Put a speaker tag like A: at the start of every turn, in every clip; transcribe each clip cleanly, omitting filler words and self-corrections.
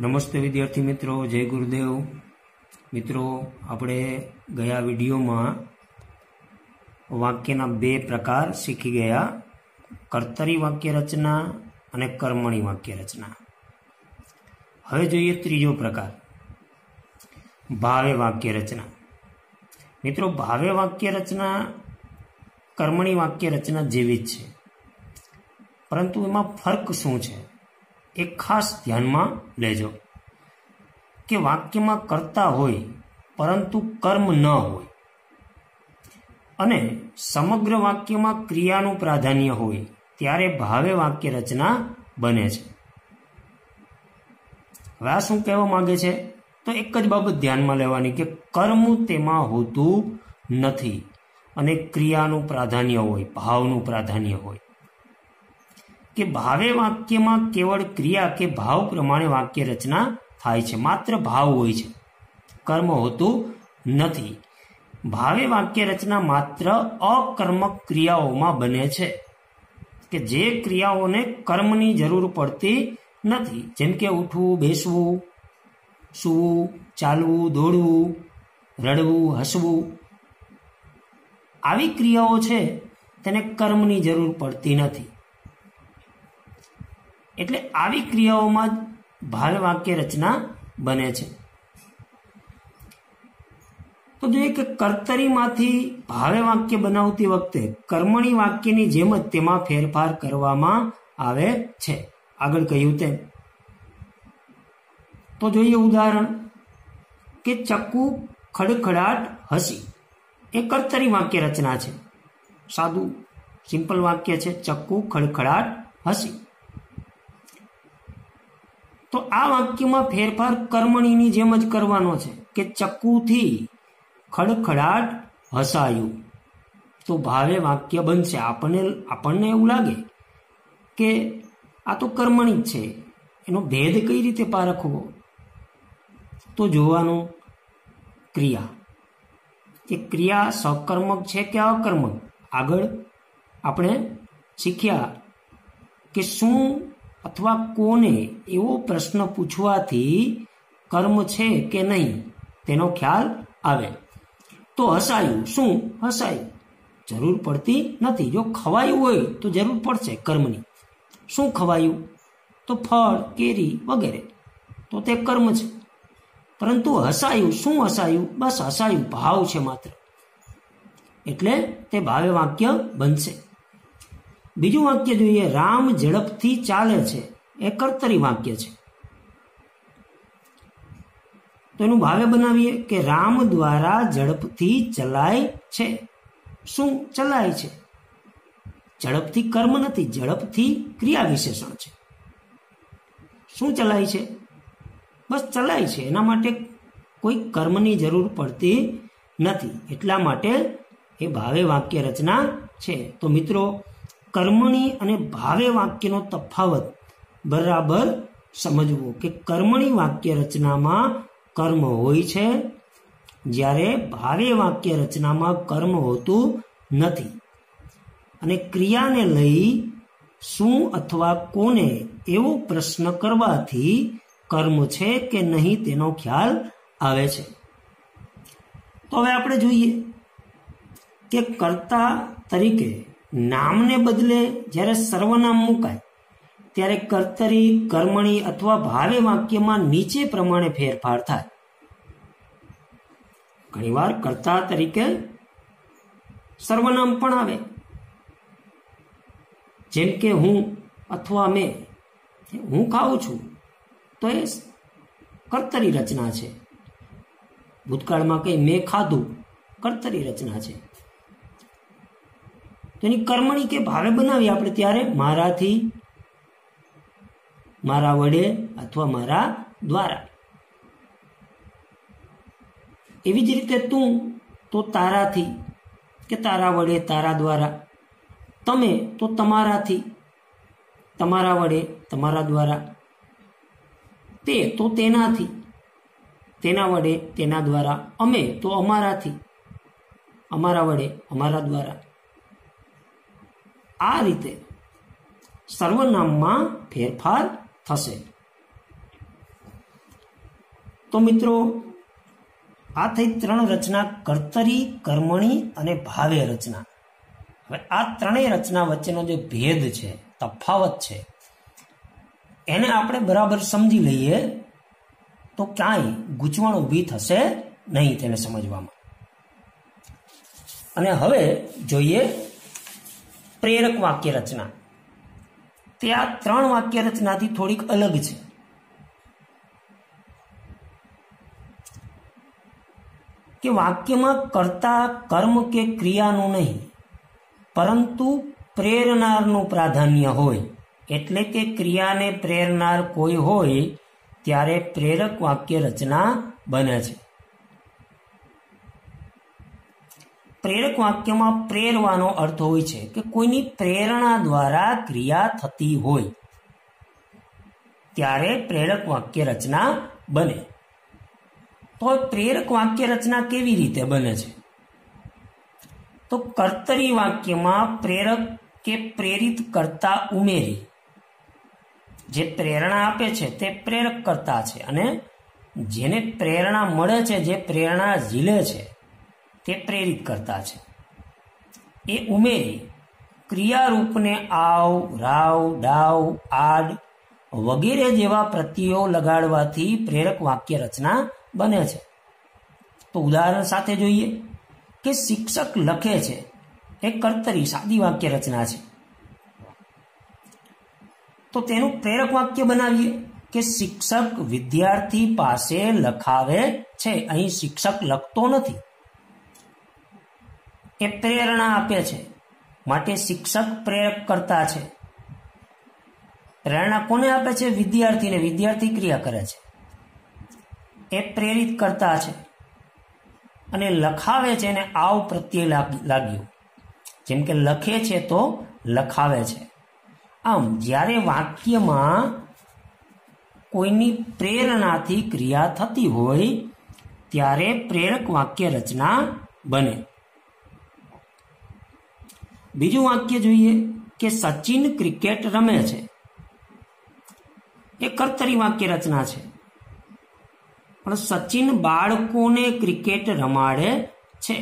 A: નમસ્તે વિદ્યાર્થી મિત્રો, જય ગુરુદેવ। મિત્રો, આપણે ગયા વિડીયોમાં વાક્યના બે પ્રકાર શીખી ગયા, કર્તરી વાક્ય રચના અને કર્મણી વાક્ય રચના। હવે જોઈએ ત્રીજો પ્રકાર, ભાવે વાક્ય રચના। મિત્રો, ભાવે વાક્ય રચના કર્મણી વાક્ય રચના જેવી જ છે, પરંતુ એમાં ફર્ક શું છે એ ખાસ ધ્યાનમાં લેજો કે વાક્યમાં કર્તા હોય પરંતુ કર્મ ન હોય અને સમગ્ર વાક્યમાં ક્રિયાનું પ્રાધાન્ય હોય ત્યારે ભાવે વાક્ય રચના બને છે। હવે આ શું કહેવા માંગે છે? તો એક જ બાબત ધ્યાનમાં લેવાની કે કર્મ તેમાં હોતું નથી અને ક્રિયાનું પ્રાધાન્ય હોય, ભાવનું પ્રાધાન્ય હોય। કે ભાવે વાક્યમાં કેવળ ક્રિયા કે ભાવ પ્રમાણે વાક્ય રચના થાય છે, માત્ર ભાવ હોય છે, કર્મ હોતું નથી। ભાવે વાક્ય રચના માત્ર અકર્મક ક્રિયાઓમાં બને છે કે જે ક્રિયાઓને કર્મની જરૂર પડતી નથી, જેમ કે ઉઠવું, બેસવું, સૂવું, ચાલવું, દોડવું, રડવું, હસવું। આવી ક્રિયાઓ છે તેને કર્મની જરૂર પડતી નથી, એટલે આવી ક્રિયાઓમાં જ ભાવે વાક્ય રચના બને છે। તો જોઈએ કે કર્તરીમાંથી ભાવે વાક્ય બનાવતી વખતે કર્મણી વાક્યની જેમ જ તેમાં ફેરફાર કરવામાં આવે છે, આગળ કહ્યું તેમ। તો જોઈએ ઉદાહરણ કે ચક્કુ ખડખડાટ હસી, એ કર્તરી વાક્ય રચના છે, સાદું સિમ્પલ વાક્ય છે, ચક્કુ ખડખડાટ હસી। તો આ વાક્યમાં ફેરફાર કર્મણીની જેમ જ કરવાનો છે કે ચક્કુથી ખડખડાટ હસાયું, તો ભાવે વાક્ય બનશે। આપણને એવું લાગે કે આ તો કર્મણી જ છે, એનો ભેદ કઈ રીતે પારખવો? તો જોવાનું ક્રિયા, કે ક્રિયા સકર્મક છે કે અકર્મક। આગળ આપણે શીખ્યા કે શું અથવા કોને એવો પ્રશ્ન પૂછવાથી કર્મ છે કે નહીં તેનો ખ્યાલ આવે। તો હસાયું, શું હસાયું? જરૂર પડતી નથી। જો ખવાયું હોય તો જરૂર પડશે કર્મની। શું ખવાયું? તો ફળ, કેરી વગેરે, તો તે કર્મ છે। પરંતુ હસાયું, શું હસાયું? બસ હસાયું, ભાવ છે માત્ર, એટલે તે ભાવે વાક્ય બનશે। બીજું વાક્ય જોઈએ, રામ ઝડપથી ચાલે છે, એ કર્તરી વાક્ય છે। તો એનું ભાવે બનાવીએ કે રામ દ્વારા ઝડપથી ચલાય છે। શું ચલાય છે? ઝડપથી કર્મ નથી, ઝડપથી ક્રિયા વિશેષણ છે। શું ચલાય છે? બસ ચલાય છે, એના માટે કોઈ કર્મની જરૂર પડતી નથી, એટલા માટે એ ભાવે વાક્ય રચના છે। તો મિત્રો, કર્મણી અને ભાવે વાક્યનો તફાવત બરાબર સમજવો કે કર્મણી વાક્ય રચનામાં કર્મ હોય છે, જ્યારે ભાવે વાક્ય રચનામાં કર્મ હોતું નથી અને ક્રિયાને લઈ શું અથવા કોને એવો પ્રશ્ન કરવાથી કર્મ છે કે નહીં તેનો ખ્યાલ આવે છે। તો હવે આપણે જોઈએ કે કર્તા તરીકે નામને બદલે જ્યારે સર્વનામ મુકાય ત્યારે કર્તરી, કર્મણી અથવા ભાવે વાક્યમાં નીચે પ્રમાણે ફેરફાર થાય। ઘણીવાર કર્તા તરીકે સર્વનામ પણ આવે, જેમ કે હું અથવા મેં। હું ખાઉં છું તો એ કર્તરી રચના છે। ભૂતકાળમાં કઈ મેં ખાધું, કર્તરી રચના છે। તો એની કર્મણી કે ભાવે બનાવી આપણે ત્યારે મારાથી, મારા વડે અથવા મારા દ્વારા। એવી જ રીતે તું તો તારાથી કે તારા વડે, તારા દ્વારા। તમે તો તમારાથી, તમારા વડે, તમારા દ્વારા। તે તો તેનાથી, તેના વડે, તેના દ્વારા। અમે તો અમારાથી, અમારા વડે, અમારા દ્વારા। આ રીતે સર્વનામમાં ફેરફાર થશે। તો મિત્રો આ થઈ 3 રચના, કર્તરી, કર્મણી અને ભાવે રચના. હવે આ ત્રણેય રચના વચ્ચેનો જે ભેદ છે, તફાવત છે, એને આપણે બરાબર સમજી લઈએ તો ક્યાંય ગૂંચવણ ઊભી થશે નહીં તેને સમજવામાં. અને હવે જોઈએ પ્રેરક વાક્ય રચના. તે આ 3 વાક્ય રચનાથી થોડીક અલગ છે. કે વાક્યમાં કર્તા, કર્મ કે ક્રિયાનું નહીં, પરંતુ પ્રેરનારનું પ્રાધાન્ય હોય. એટલે કે ક્રિયાને પ્રેરનાર કોઈ હોય ત્યારે પ્રેરક વાક્ય રચના બને છે. પ્રેરક વાક્યમાં પ્રેરવાનો અર્થ હોય છે કે કોઈની પ્રેરણા દ્વારા ક્રિયા થતી હોય ત્યારે પ્રેરક વાક્ય રચના બને. તો પ્રેરક વાક્ય રચના કેવી રીતે બને છે? તો કર્તરી વાક્યમાં પ્રેરક કે પ્રેરિત કરતા ઉમેરી. જે પ્રેરણા આપે છે તે પ્રેરક કરતા છે અને જેને પ્રેરણા મળે છે, જે પ્રેરણા ઝીલે છે તે પ્રેરિત કરતા છે. એ ઉમેરી ક્રિયારૂપને આવ, રાવ, ડાવ, આડ વગેરે જેવા પ્રત્યયો લગાડવાથી પ્રેરક વાક્ય રચના બને છે. તો ઉદાહરણ સાથે જોઈએ કે શિક્ષક લખે છે એ કર્તરી સાદી વાક્ય રચના છે. તો તેનું પ્રેરક વાક્ય બનાવીએ કે શિક્ષક વિદ્યાર્થી પાસે લખાવે છે. અહીં શિક્ષક લખતો નથી, એ પ્રેરણા આપે છે, માટે શિક્ષક પ્રેરક કરતા છે. પ્રેરણા કોને આપે છે? વિદ્યાર્થીને. વિદ્યાર્થી ક્રિયા કરે છે, એ પ્રેરિત કરતા છે. અને લખાવે છે એને આવ પ્રત્યે લાગ્યું, જેમ કે લખે છે તો લખાવે છે. આમ જ્યારે વાક્યમાં કોઈની પ્રેરણાથી ક્રિયા થતી હોય ત્યારે પ્રેરક વાક્ય રચના બને. બીજું વાક્ય જોઈએ કે સચિન ક્રિકેટ રમે છે. એ કર્તરી વાક્ય રચના છે, પણ સચિન બાળકોને ક્રિકેટ રમાડે છે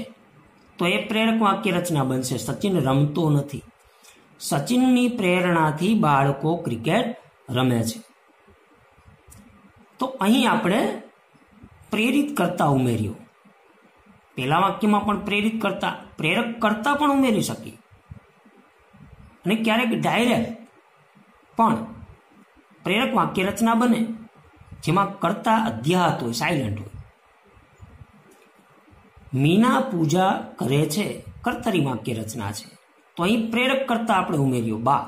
A: તો એ પ્રેરક વાક્ય રચના બનશે. સચિન રમતો નથી, સચિનની પ્રેરણાથી બાળકો ક્રિકેટ રમે છે. તો અહીં આપણે પ્રેરિત કરતા ઉમેર્યો. પહેલા વાક્યમાં પણ પ્રેરિત કરતા, પ્રેરક કરતા પણ ઉમેરી શકીએ અને ક્યારેક ડાયરેક્ટ પણ પ્રેરક વાક્ય રચના બને જેમાં કરતા અધ્યાહત હોય, સાયલન્ટ હોય. મીના પૂજા કરે છે કર્તરી વાક્ય રચના છે. તો અહીં પ્રેરક કરતા આપણે ઉમેર્યો બા.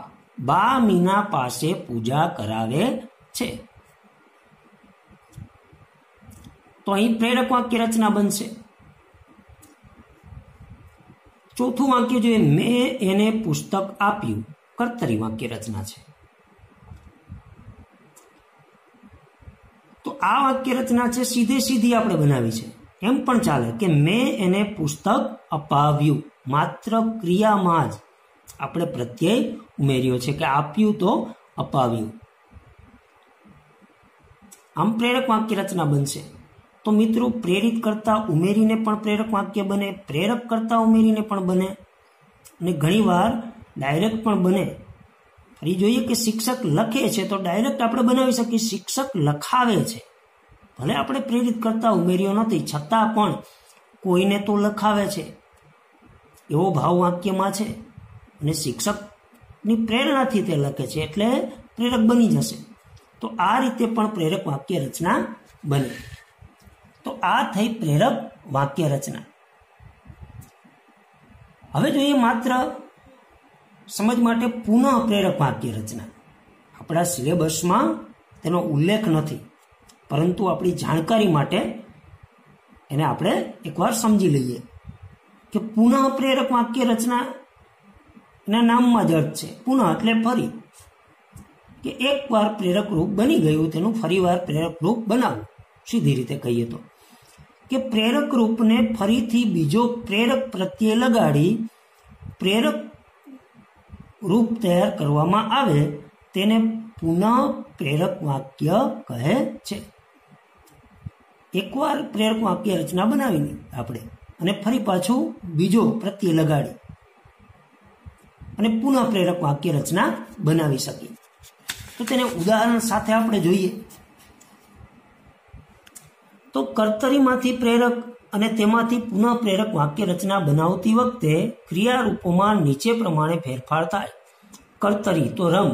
A: બા મીના પાસે પૂજા કરાવે છે. તો અહીં પ્રેરક વાક્ય રચના બનશે. ચોથું વાક્ય જોઈએ, મેં એને પુસ્તક આપ્યું. કર્તરી વાક્ય રચના છે. તો આ વાક્ય રચના છે સીધી આપણે બનાવી છે. એમ પણ ચાલે કે મેં એને પુસ્તક અપાવ્યું. માત્ર ક્રિયામાં જ આપણે પ્રત્યય ઉમેર્યો છે કે આપ્યું તો અપાવ્યું. આમ પ્રેરક વાક્ય રચના બનશે. તો મિત્રો પ્રેરિત કરતા ઉમેરીને પણ પ્રેરક વાક્ય બને, પ્રેરક કરતા ઉમેરીને પણ બને અને ઘણીવાર ડાયરેક્ટ પણ બને. ફરી જોઈએ કે શિક્ષક લખે છે તો ડાયરેક્ટ આપણે બનાવી શકીએ શિક્ષક લખાવે છે. ભલે આપણે પ્રેરિત કરતા ઉમેર્યો નથી છતાં પણ કોઈને તો લખાવે છે એવો ભાવ વાક્યમાં છે અને શિક્ષકની પ્રેરણાથી તે લખે છે એટલે પ્રેરક બની જશે. તો આ રીતે પણ પ્રેરક વાક્ય રચના બને. તો આ થઈ પ્રેરક વાક્ય રચના. હવે જોઈએ માત્ર સમજ માટે પુનઃ પ્રેરક વાક્ય રચના. આપણા સિલેબસમાં તેનો ઉલ્લેખ નથી, પરંતુ આપણી જાણકારી માટે એને આપણે એકવાર સમજી લઈએ કે પુનઃ પ્રેરક વાક્ય રચના એના નામમાં જ અર્થ છે. પુનઃ એટલે ફરી, કે એકવાર પ્રેરક રૂપ બની ગયું તેનું ફરીવાર પ્રેરક રૂપ બનાવવું. સીધી રીતે કહીએ તો કે પ્રેરક રૂપને ફરીથી બીજો પ્રેરક પ્રત્યે લગાડી પ્રેરક રૂપ તૈયાર કરવામાં આવે તેને પુનઃ પ્રેરક વાક્ય કહે છે. એકવાર પ્રેરક વાક્ય રચના બનાવીને આપણે અને ફરી પાછું બીજો પ્રત્યય લગાડી અને પુનઃ પ્રેરક વાક્ય રચના બનાવી શકીએ. તો તેને ઉદાહરણ સાથે આપણે જોઈએ તો કર્તરીમાંથી પ્રેરક અને તેમાંથી પુનઃ પ્રેરક વાક્ય રચના બનાવતી વખતે ક્રિયારૂપોમાં નીચે પ્રમાણે ફેરફાર થાય. કર્તરી તો રમ,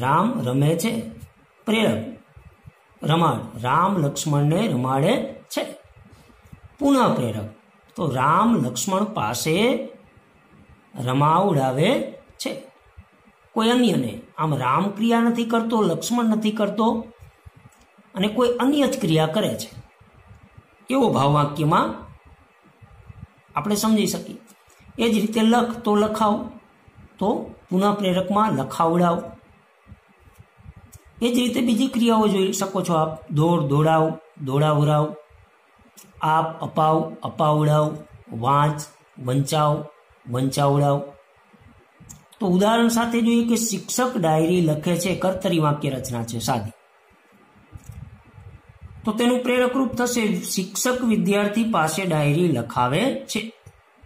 A: રામ રમે છે. પ્રેરક રમાડ, રામ લક્ષ્મણને રમાડે છે. પુનઃ પ્રેરક તો રામ લક્ષ્મણ પાસે રમાવડાવે છે. કોઈ અન્યને, આમ રામ ક્રિયા નથી કરતો, લક્ષ્મણ નથી કરતો અને કોઈ અન્ય જ ક્રિયા કરે છે, એવો ભાવ વાક્યમાં આપણે સમજી શકીએ. એ જ રીતે લખ તો લખાવ, તો પુનઃ પ્રેરકમાં લખાવડાવ. એ જ રીતે બીજી ક્રિયાઓ જોઈ શકો છો આપ. દોડ દોડાવ, દોડાવરાવ. આપ અપાવ, અપાવડાવ. વાંચ વંચાવ, વંચાવડાવ. તો ઉદાહરણ સાથે જોઈએ કે શિક્ષક ડાયરી લખે છે, કર્તરી વાક્ય રચના છે સાદી. તો તેનું પ્રેરક રૂપ થશે શિક્ષક વિદ્યાર્થી પાસે ડાયરી લખાવે છે.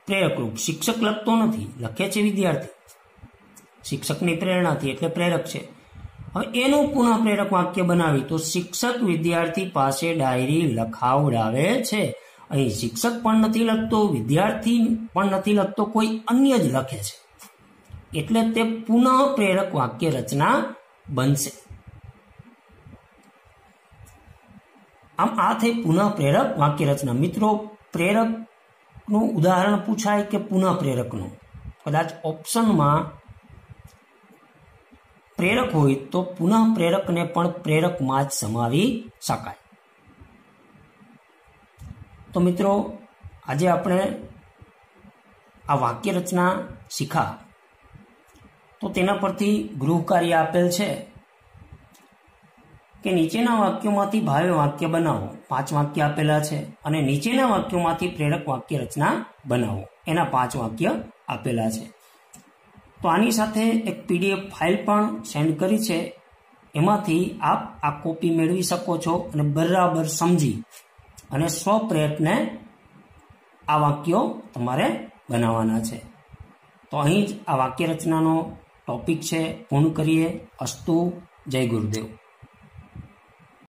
A: પ્રેરક રૂપ, શિક્ષક લખતો નથી, લખે છે વિદ્યાર્થી, શિક્ષકની પ્રેરણાથી, એટલે પ્રેરક છે. હવે એનું પુનઃ પ્રેરક વાક્ય બનાવી તો શિક્ષક વિદ્યાર્થી પાસે ડાયરી લખાવડાવે છે. અહીં શિક્ષક પણ નથી લખતો, વિદ્યાર્થી પણ નથી લખતો, કોઈ અન્ય જ લખે છે, એટલે તે પુનઃ પ્રેરક વાક્ય રચના બનશે. આમ આ થઈ પુનઃ પ્રેરક વાક્ય રચના. મિત્રો, પ્રેરકનું ઉદાહરણ પૂછાય કે પુનઃ પ્રેરકનું, કદાચ ઓપ્શનમાં પ્રેરક હોય તો પુનઃ પ્રેરકને પણ પ્રેરકમાં જ સમાવી શકાય. તો મિત્રો, આજે આપણે આ વાક્ય રચના શીખા, તો તેના પરથી ગૃહ કાર્ય આપેલ છે કે નીચેના વાક્યોમાંથી ભાવે વાક્ય બનાવો. 5 વાક્ય આપેલા છે અને નીચેના વાક્યોમાંથી પ્રેરક વાક્ય રચના બનાવો, એના 5 વાક્ય આપેલા છે. તો આની સાથે એક PDF ફાઇલ પણ સેન્ડ કરી છે, એમાંથી આપ આ કોપી મેળવી શકો છો અને બરાબર સમજી અને સ્વપ્રયત્ને આ વાક્યો તમારે બનાવવાના છે. તો અહીં જ આ વાક્ય રચનાનો ટોપિક છે પૂર્ણ કરીએ. અસ્તુ. જય ગુરુદેવ.